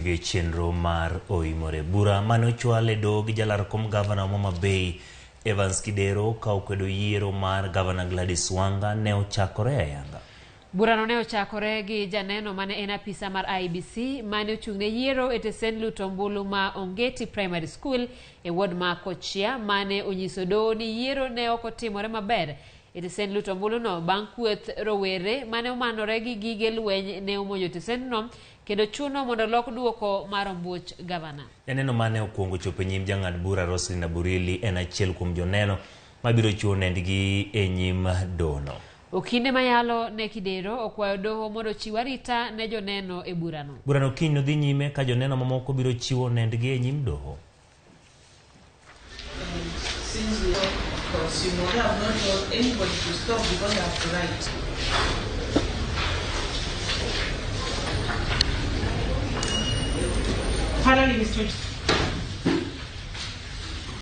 Chenro mar oimore bura mane ochwal e dog jalar kom gavana Homa Bay Evans Kidero ka okwedo yiero mar gavana Gladys Wanga ne ochakore ayanga. Burano ne ochakore gi janeno mane en apisa mar IEBC mane ochung'ne yiero e tesende ombulu ma Ongeti Primary School e ward ma Kochia mane onyiso doho ni yiero ne ok otimore maber e tesende ombulu no bang' kweth rowere mane omanore gi gige lweny ne omonjo tesend no kendo chuno mondo lok duoko mar ombuch gavana. Janeno mane okuongo chopo nyim jang'ad bura Roslyn Aburili en achiel kuom joneno mabiro chuo nendgi e nyim dono. Okinde mayalo ne Kidero okwayo doho mondo chiw arita ne joneno e burano. Burano kiny nodhi nyime ka joneno mamoko biro chiwo nendgi e nyim doho. Since we because you have not told anybody to stop because you have to write. Finally, Mr.